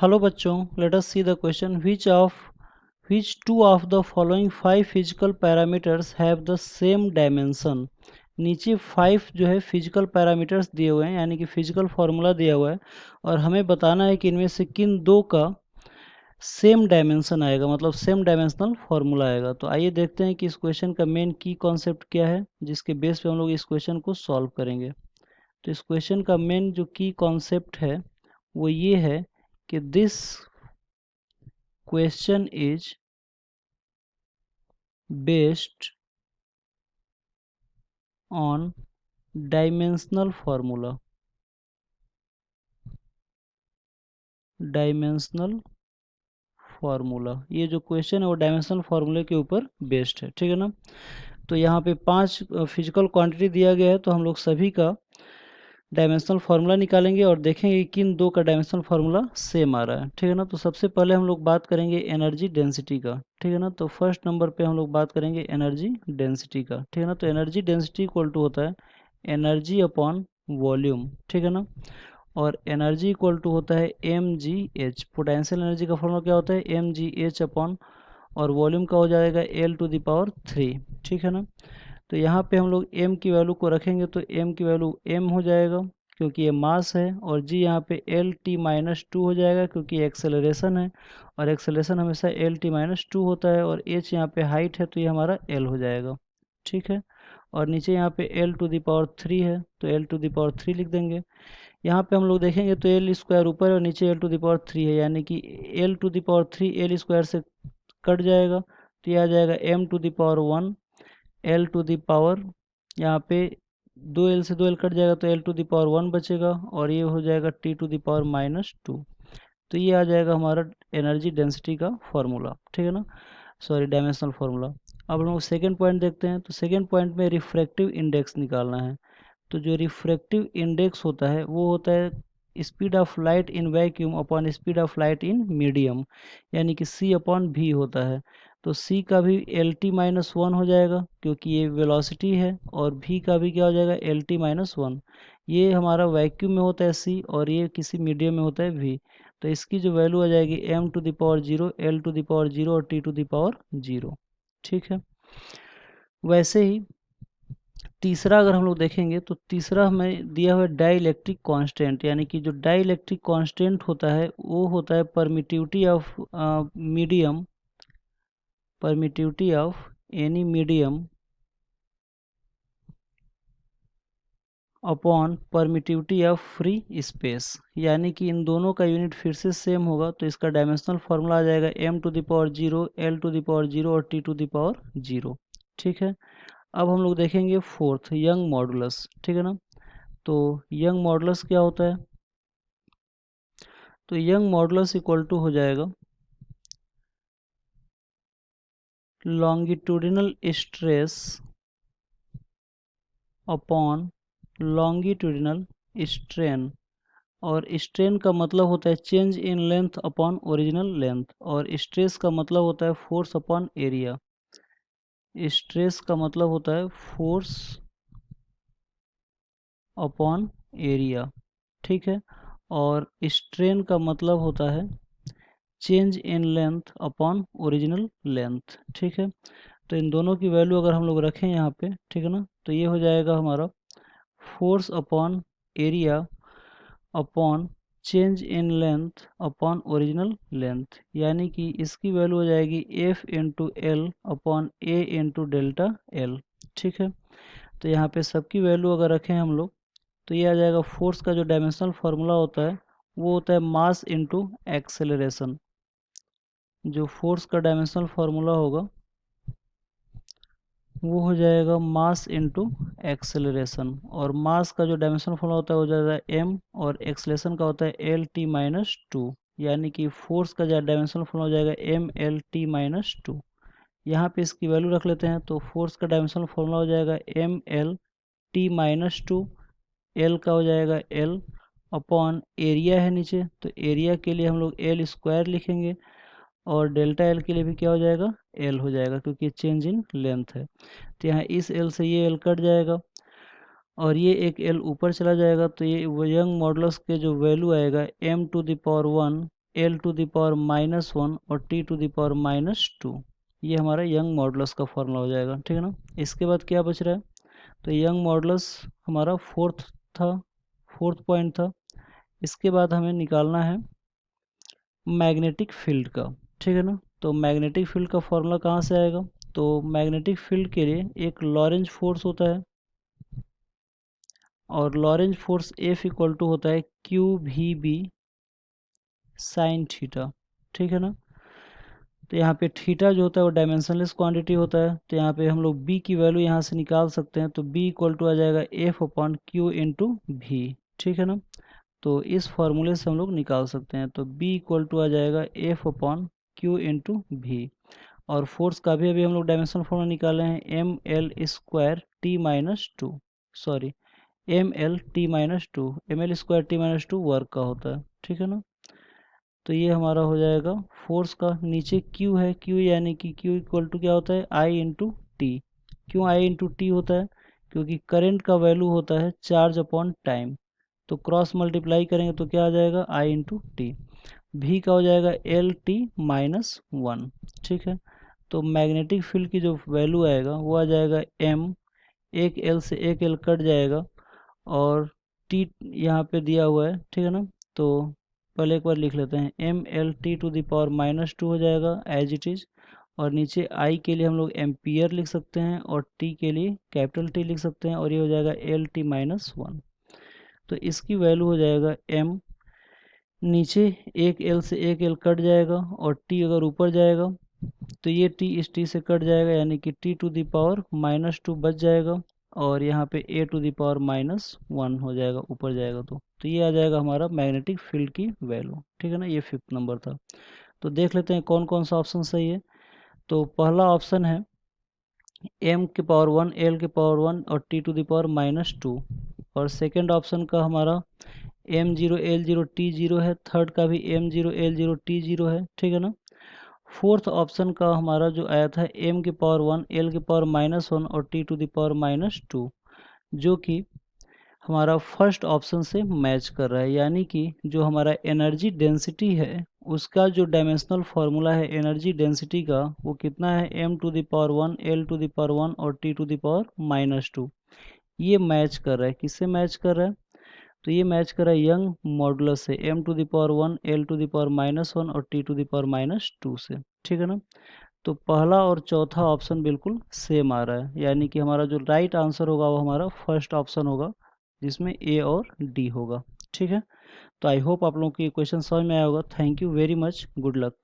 Hello बच्चों, let us see the question which two of the following five physical parameters have the same dimension। नीचे 5 जो है physical parameters दिए हुए हैं, यानी कि फिजिकल फार्मूला दिया हुआ है और हमें बताना है कि इनमें से किन दो का सेम डायमेंशन आएगा, मतलब सेम डायमेंशनल फार्मूला आएगा। तो आइए देखते हैं कि इस क्वेश्चन का मेन की कॉन्सेप्ट क्या है, जिसके बेस पे हम लोग इस क्वेश्चन को सॉल्व करेंगे। तो इस क्वेश्चन का मेन जो की कॉन्सेप्ट है वो ये है कि this question is based on dimensional formula। ये जो क्वेश्चन है वो डायमेंशनल फार्मूले के ऊपर बेस्ड है, ठीक है ना। तो यहाँ पे 5 फिजिकल क्वांटिटी दिया गया है, तो हम लोग सभी का डायमेंशनल फार्मूला निकालेंगे और देखेंगे कि किन दो का डायमेंशनल फार्मूला सेम आ रहा है, ठीक है ना। तो सबसे पहले हम लोग बात करेंगे एनर्जी डेंसिटी का, ठीक है ना। तो फर्स्ट नंबर पे हम लोग बात करेंगे एनर्जी डेंसिटी का, ठीक है ना। तो एनर्जी डेंसिटी इक्वल टू होता है एनर्जी अपॉन वॉल्यूम, ठीक है ना। और एनर्जी इक्वल टू होता है M G H. Potential energy का फॉर्मूला क्या होता है एम जी एच अपॉन, और वॉल्यूम का हो जाएगा एल टू द पावर 3, ठीक है ना। तो यहाँ पे हम लोग m की वैल्यू को रखेंगे तो m की वैल्यू m हो जाएगा क्योंकि ये मास है, और g यहाँ पे एल टी माइनस टू हो जाएगा क्योंकि एक्सेलरेशन है, और एक्सेलरेशन हमेशा एल टी माइनस टू होता है, और h यहाँ पे हाइट है तो ये हमारा l हो जाएगा, ठीक है। और नीचे यहाँ पे एल टू द पावर 3 है तो एल टू द पावर 3 लिख देंगे। यहाँ पे हम लोग देखेंगे तो एल स्क्वायर ऊपर है और नीचे एल टू द पावर 3 है, यानी कि L to the power 3 L square से कट जाएगा तो ये आ जाएगा M to the power 1 L to the power, यहाँ पे 2 एल से 2 एल कट जाएगा तो एल टू दी पावर 1 बचेगा, और ये हो जाएगा T to the power minus 2। तो ये आ जाएगा हमारा एनर्जी डेंसिटी का फॉर्मूला, ठीक है ना, सॉरी डायमेंशनल फार्मूला। अब हम लोग सेकेंड पॉइंट देखते हैं। तो सेकेंड पॉइंट में रिफ्रैक्टिव इंडेक्स निकालना है। तो जो रिफ्रैक्टिव इंडेक्स होता है वो होता है speed of light in vacuum upon speed of light in medium, यानी कि c अपॉन v होता है। तो c का भी एल टी माइनस वन हो जाएगा क्योंकि ये वेलोसिटी है, और v का भी क्या हो जाएगा एल टी माइनस वन। ये हमारा वैक्यूम में होता है c, और ये किसी मीडियम में होता है v। तो इसकी जो वैल्यू आ जाएगी m to the power 0, L to the power 0 और t टू द पावर 0, ठीक है। वैसे ही तीसरा अगर हम लोग देखेंगे तो तीसरा हमें दिया हुआ है डाई इलेक्ट्रिक कांस्टेंट, यानी कि जो डाई इलेक्ट्रिक कांस्टेंट होता है वो होता है permittivity of medium, permittivity of any medium upon permittivity of free space, यानी कि इन दोनों का यूनिट फिर से सेम होगा। तो इसका डायमेंशनल फार्मूला आ जाएगा m to the power 0, L to the power 0 और t टू द पावर 0, ठीक है। अब हम लोग देखेंगे फोर्थ यंग मॉडुलस, ठीक है ना। तो यंग मॉडुलस क्या होता है, तो यंग मॉडुलस इक्वल टू हो जाएगा longitudinal stress upon longitudinal strain, और स्ट्रेन का मतलब होता है change in length upon original length, और स्ट्रेस का मतलब होता है फोर्स अपॉन एरिया। स्ट्रेस का मतलब होता है फोर्स अपॉन एरिया, ठीक है। और स्ट्रेन का मतलब होता है change in length upon original length, ठीक है। तो इन दोनों की वैल्यू अगर हम लोग रखें यहाँ पे, ठीक है ना, तो ये हो जाएगा हमारा force upon area upon change in length upon original length, यानी कि इसकी वैल्यू हो जाएगी एफ इंटू एल अपॉन ए इंटू डेल्टा एल, ठीक है। तो यहाँ पे सबकी वैल्यू अगर रखें हम लोग तो ये आ जाएगा फोर्स का जो डायमेंशनल फार्मूला होता है वो होता है मास इंटू एक्सेलरेशन। जो फोर्स का डायमेंशनल फार्मूला होगा वो हो जाएगा मास इंटू एक्सेलरेशन, और मास का जो डायमेंशनल फार्मूला होता है वो हो जाएगा m, और एक्सेलरेशन का होता है एल टी माइनस टू, यानी कि फोर्स का जो डायमेंशनल फार्मूला हो जाएगा M L T minus two. यहाँ पे इसकी वैल्यू रख लेते हैं, तो फोर्स का डायमेंशनल फार्मूला हो जाएगा M L T minus two, L का हो जाएगा एल अपॉन एरिया है नीचे, तो एरिया के लिए हम लोग एल स्क्वायर लिखेंगे, और डेल्टा एल के लिए भी क्या हो जाएगा एल हो जाएगा क्योंकि चेंज इन लेंथ है। तो यहाँ इस एल से ये एल कट जाएगा और ये एक एल ऊपर चला जाएगा, तो ये यंग मॉडुलस के जो वैल्यू आएगा m to the power 1 L to the power -1 और टी टू द पावर -2। ये हमारा यंग मॉडुलस का फॉर्मूला हो जाएगा, ठीक है ना। इसके बाद क्या बच रहा है, तो यंग मॉडुलस हमारा फोर्थ पॉइंट था। इसके बाद हमें निकालना है मैग्नेटिक फील्ड का, ठीक है ना। तो मैग्नेटिक फील्ड का फॉर्मूला कहाँ से आएगा, तो मैग्नेटिक फील्ड के लिए एक लॉरेंज फोर्स होता है, और Lorentz force F equal to होता है Q V B sine theta, ठीक है ना। तो यहाँ पे थीटा जो होता है वो डायमेंशनलेस क्वांटिटी होता है, तो यहाँ पे हम लोग बी की वैल्यू यहाँ से निकाल सकते हैं। तो बी इक्वल टू आ जाएगा एफ अपॉन क्यू इंटू भी, ठीक है ना। तो इस फॉर्मूले से हम लोग निकाल सकते हैं। तो b इक्वल टू आ जाएगा एफ अपॉन क्यू इंटू भी, और फोर्स का भी अभी हम लोग डायमेंशनल फॉर्मूला निकाले हैं, M L square T minus two, sorry M L T minus two, M L square T minus two work का होता है, ठीक है ना। तो ये हमारा हो जाएगा फोर्स का। नीचे q है, q यानी कि q इक्वल टू क्या होता है, आई इंटू टी। क्यों आई इंटू टी होता है, क्योंकि करंट का वैल्यू होता है चार्ज अपॉन टाइम, तो क्रॉस मल्टीप्लाई करेंगे तो क्या आ जाएगा, आई इंटू टी। भी का हो जाएगा एल टी -1, ठीक है। तो मैग्नेटिक फील्ड की जो वैल्यू आएगा वो आ जाएगा एम, एक एल से एक एल कट जाएगा, और टी यहाँ पे दिया हुआ है, ठीक है ना। तो पहले एक बार लिख लेते हैं, M L T to the power -2 हो जाएगा एज इट इज़, और नीचे आई के लिए हम लोग एम्पियर लिख सकते हैं, और टी के लिए कैपिटल टी लिख सकते हैं, और ये हो जाएगा एल टी -1। तो इसकी वैल्यू हो जाएगा एम, नीचे एक एल से एक एल कट जाएगा, और टी अगर ऊपर जाएगा तो ये टी इस टी से कट जाएगा, यानी कि टी टू द पावर -2 बच जाएगा, और यहाँ पे ए टू द पावर -1 हो जाएगा, ऊपर जाएगा तो ये आ जाएगा हमारा मैग्नेटिक फील्ड की वैल्यू, ठीक है ना। ये 5th नंबर था। तो देख लेते हैं कौन कौन सा ऑप्शन सही है। तो पहला ऑप्शन है m के पावर 1 l के पावर 1 और t टू द पावर -2, और सेकेंड ऑप्शन का हमारा m0 l0 t0 है, थर्ड का भी m0 l0 t0 है, ठीक है ना। फोर्थ ऑप्शन का हमारा जो आया था m के पावर 1 l के पावर -1 और t टू द पावर -2, जो कि हमारा फर्स्ट ऑप्शन से मैच कर रहा है, यानी कि जो हमारा एनर्जी डेंसिटी है उसका जो डायमेंशनल फार्मूला है एनर्जी डेंसिटी का, वो कितना है, m to the power 1 l to the power 1 और t टू द पावर -2। ये मैच कर रहा है, किससे मैच कर रहा है, तो ये मैच कर रहा है यंग मॉडुलस से, m to the power 1 l to the power -1 और t टू द पावर -2 से, ठीक है ना। तो पहला और चौथा ऑप्शन बिल्कुल सेम आ रहा है, यानी कि हमारा जो राइट आंसर होगा वो हमारा फर्स्ट ऑप्शन होगा, जिसमें ए और डी होगा, ठीक है। तो आई होप आप लोगों को ये क्वेश्चन समझ में आया होगा। Thank you very much, good luck.